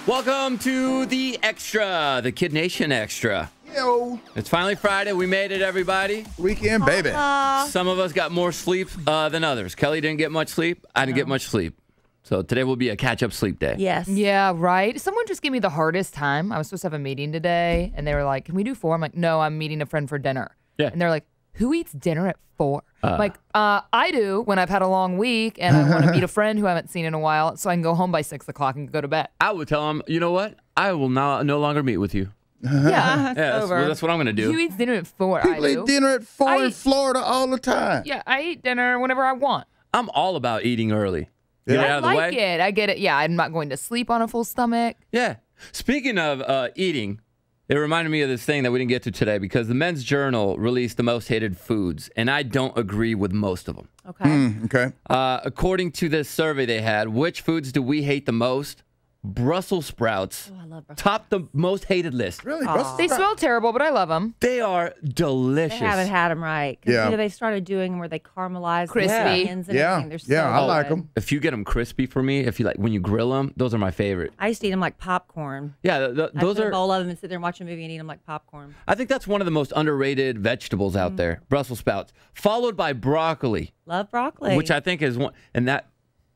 Welcome to the Extra, the KiddNation Extra. Yo. It's finally Friday. We made it, everybody. Weekend, baby. Some of us got more sleep than others. Kelly didn't get much sleep. I didn't get much sleep. So today will be a catch-up sleep day. Yes. Yeah, right. Someone just gave me the hardest time. I was supposed to have a meeting today, and they were like, "Can we do 4?" I'm like, "No, I'm meeting a friend for dinner." Yeah. And they're like, "Who eats dinner at 4?" I'm like, I do when I've had a long week and I want to meet a friend who I haven't seen in a while, so I can go home by 6 o'clock and go to bed. I would tell him, you know what? I will no longer meet with you. Yeah, That's what I'm going to do. Who eats dinner at 4? People I eat do. dinner at 4 I in eat- Florida all the time. Yeah, I eat dinner whenever I want. I'm all about eating early. Get it I out of the like way. it. I get it. Yeah, I'm not going to sleep on a full stomach. Yeah. Speaking of eating, it reminded me of this thing that we didn't get to today because the Men's Journal released the most hated foods, and I don't agree with most of them. Okay. Okay. According to this survey they had, which foods do we hate the most? Brussels sprouts I love Brussels. top the most hated list. Really? They smell terrible, but I love them. They are delicious. They haven't had them right. 'Cause, Yeah. you know, they started doing them where they caramelize Crispy. the onions and Yeah. everything. They're so Yeah, I good. like them. If you get them crispy for me, if you like when you grill them, those are my favorite. I used to eat them like popcorn. Yeah, I'd those put a are. bowl of them and sit there and watch a movie and eat them like popcorn. I think that's one of the most underrated vegetables out there. Brussels sprouts, followed by broccoli, Love broccoli. which I think is one. And that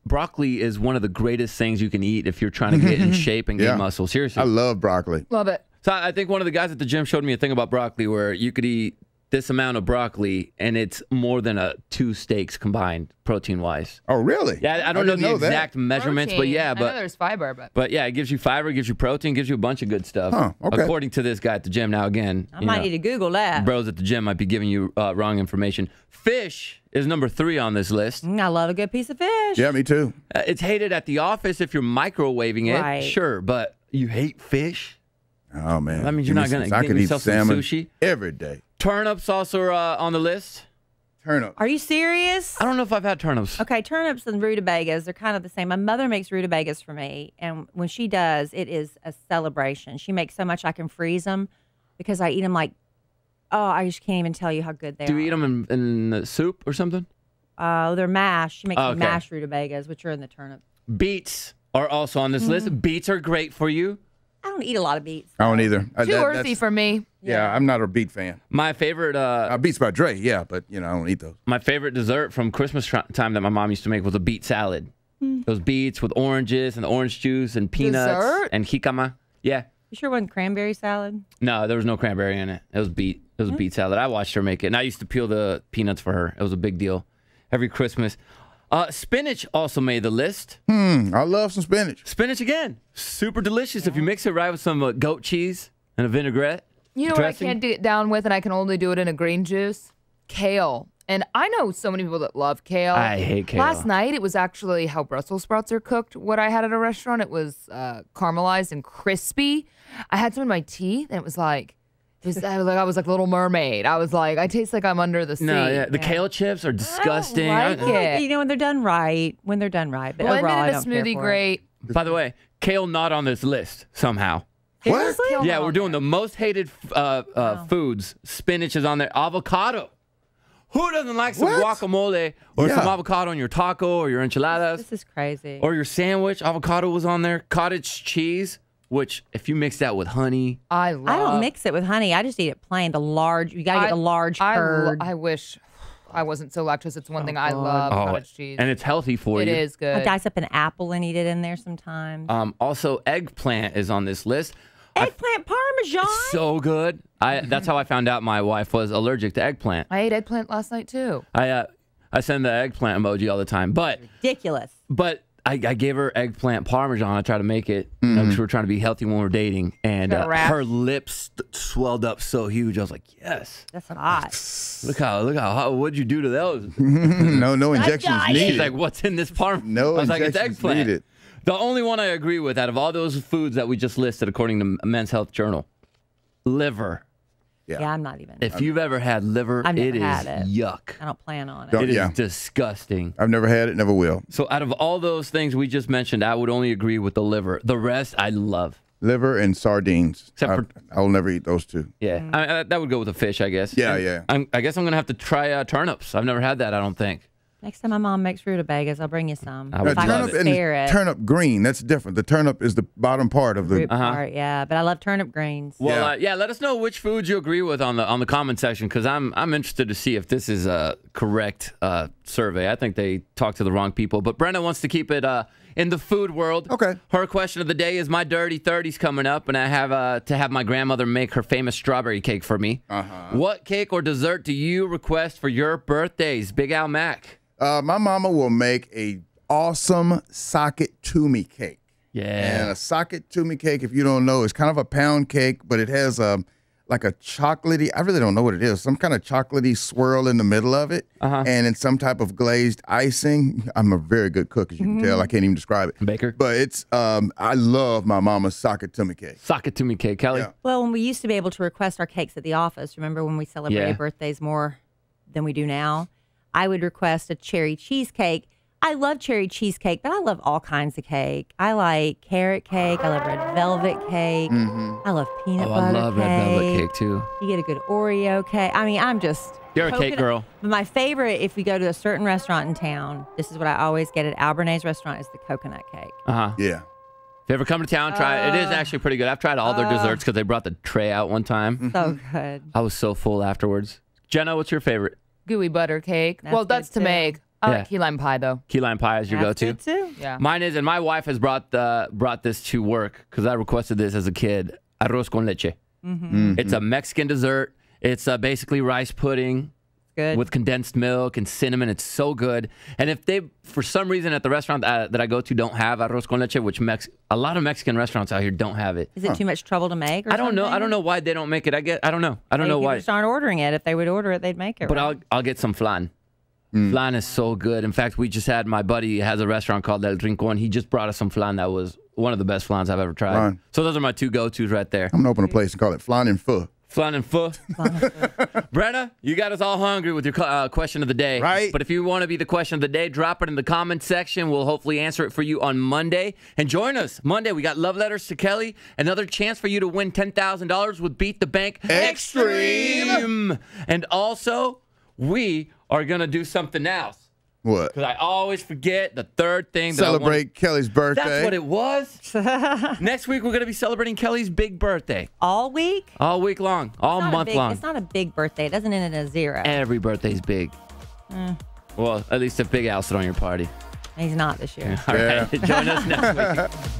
broccoli is one of the greatest things you can eat if you're trying to get in shape and Yeah. gain muscle. Seriously. I love broccoli. Love it. So I think one of the guys at the gym showed me a thing about broccoli where you could eat this amount of broccoli and it's more than 2 steaks combined protein-wise. Oh, really? Yeah, I don't know didn't the that. exact measurements, but Protein. yeah, I know but there's fiber, but yeah, it gives you fiber, gives you protein, gives you a bunch of good stuff. Huh, okay. According to this guy at the gym. Now again, I you might know, need to Google that. bros at the gym might be giving you wrong information. Fish is number 3 on this list. I love a good piece of fish. Yeah, me too. It's hated at the office if you're microwaving it, Right. sure, but you hate fish? Oh, man. That means you're Give me not gonna some- I get could eat yourself some salmon sushi? every day. Turnips also are on the list. Turnip. Are you serious? I don't know if I've had turnips. Okay, turnips and rutabagas, they're kind of the same. My mother makes rutabagas for me, and when she does, it is a celebration. She makes so much I can freeze them because I eat them like, oh, I just can't even tell you how good they Do are. you eat them in the soup or something? They're mashed. She makes Okay. mashed rutabagas, which are in the turnip. Beets are also on this list. Beets are great for you. I don't eat a lot of beets. I don't either. Too earthy for me. Yeah, I'm not a beet fan. My favorite Beets by Dre, yeah, but, I don't eat those. my favorite dessert from Christmas time that my mom used to make was a beet salad. Those beets with oranges and orange juice and peanuts Dessert? and jicama. Yeah. You sure it wasn't cranberry salad? No, there was no cranberry in it. It was beet. It was beet salad. I watched her make it, and I used to peel the peanuts for her. It was a big deal every Christmas. Spinach also made the list. I love some spinach. Spinach again, super delicious if you mix it right with some goat cheese and a vinaigrette. You know dressing. what I can't get down with, and I can only do it in a green juice? Kale. And I know so many people that love kale. I hate kale. Last night, it was actually how Brussels sprouts are cooked. What I had at a restaurant, it was caramelized and crispy. I had some in my teeth, and it was like, I was like Little Mermaid. I was like, I taste like I'm under the sea. No, yeah, the kale chips are disgusting. like it. You know, when they're done right. When they're done right. But Blended overall, in I a don't care smoothie, for it. great. By the way, kale not on this list somehow. What? Kale Yeah, not we're on doing there. the most hated foods. Spinach is on there. Avocado. Who doesn't like some What? guacamole or Yeah. some avocado on your taco or your enchiladas This is crazy. or your sandwich? Avocado was on there. Cottage cheese, which if you mix that with honey, I love. I don't mix it with honey. I just eat it plain. The large. You gotta get the large curd. I wish I wasn't so lactose. It's one thing I God. love, cottage cheese. and it's healthy for It you. is I good. dice up an apple and eat it in there sometimes. Also, eggplant is on this list. Eggplant parmesan. So good. That's how I found out my wife was allergic to eggplant. I ate eggplant last night, too. I send the eggplant emoji all the time, but Ridiculous. I gave her eggplant parmesan. I tried to make it because we're trying to be healthy when we're dating, and Got a rash? her lips swelled up so huge. I was like, yes. That's hot. Look how hot. What'd you do to those? No injections dying. She's needed. like, what's in this parmesan? No I was like, it's injections eggplant. needed. The only one I agree with out of all those foods that we just listed, according to Men's Health Journal, liver. Yeah, I'm not even. If you've ever had liver, I've never it is had it. yuck. I don't plan on it. Don't- It is Yeah. disgusting. I've never had it, never will. So out of all those things we just mentioned, I would only agree with the liver. The rest, I love. Liver and sardines. Except I'll never eat those two. Yeah, that would go with the fish, I guess. Yeah, And yeah. I guess I'm going to have to try turnips. I've never had that, I don't think. Next time my mom makes rutabagas, I'll bring you some. I would If I love can it. spare it. Turnip green, that's different. The turnip is the bottom part of the. Root part, yeah. But I love turnip greens. Well, yeah. Let us know which foods you agree with on the comment section, because I'm interested to see if this is a correct survey. I think they talked to the wrong people. But Brenda wants to keep it in the food world. Okay. Her question of the day is my dirty 30s coming up, and I have to have my grandmother make her famous strawberry cake for me. What cake or dessert do you request for your birthdays, Big Al Mac? My mama will make a awesome socket toomey cake. Yeah. And a socket toomey cake, if you don't know, is kind of a pound cake, but it has like a chocolatey, I really don't know what it is, some kind of chocolatey swirl in the middle of it, and in some type of glazed icing. I'm a very good cook, as you can tell. I can't even describe it. Baker. But it's, I love my mama's socket toomey cake. Socket to me cake, Kelly. Yeah. Well, when we used to be able to request our cakes at the office, remember when we celebrated Yeah. birthdays more than we do now? I would request a cherry cheesecake. I love cherry cheesecake, but I love all kinds of cake. I like carrot cake. I love red velvet cake. I love peanut butter I love cake. red velvet cake, too. You get a good Oreo cake. I mean, I'm just... You're a cake girl. But my favorite, if we go to a certain restaurant in town, this is what I always get at Albernay's restaurant, is the coconut cake. Uh-huh. Yeah. If you ever come to town, try it. It is actually pretty good. I've tried all their desserts because they brought the tray out one time. So good. I was so full afterwards. Jenna, what's your favorite? Gooey butter cake. That's Well, that's good, to too. make. I Yeah. like key lime pie though. Key lime pie is your That's go-to? good, too. Yeah. Mine is, and my wife has brought this to work because I requested this as a kid. Arroz con leche. It's a Mexican dessert. It's basically rice pudding Good. with condensed milk and cinnamon. It's so good. And if they, for some reason, at the restaurant that I go to, don't have arroz con leche, which a lot of Mexican restaurants out here don't have it. Is it too much trouble to make? Or I don't know. I don't know why they don't make it. I don't know. I don't know People why. just aren't ordering it. If they would order it, they'd make it. But right? I'll get some flan. Flan is so good. In fact, we just had, my buddy has a restaurant called El Rincon. He just brought us some flan that was one of the best flans I've ever tried. Flan. So those are my two go-tos right there. I'm going to open a place and call it Flan and Pho. Flan and pho. Brenna, you got us all hungry with your question of the day. Right. But if you want to be the question of the day, drop it in the comment section. We'll hopefully answer it for you on Monday. And join us Monday. We got love letters to Kelly. Another chance for you to win $10,000 with Beat the Bank Extreme. And also, we are going to do something else. What? Because I always forget the third thing. That Celebrate Kelly's birthday. That's what it was. Next week, we're going to be celebrating Kelly's big birthday. all week? All week long. All month long. It's not a big birthday. It doesn't end in a zero. Every birthday's big. Well, at least if Big Al's on your party. He's not this year. All right. Join us next week.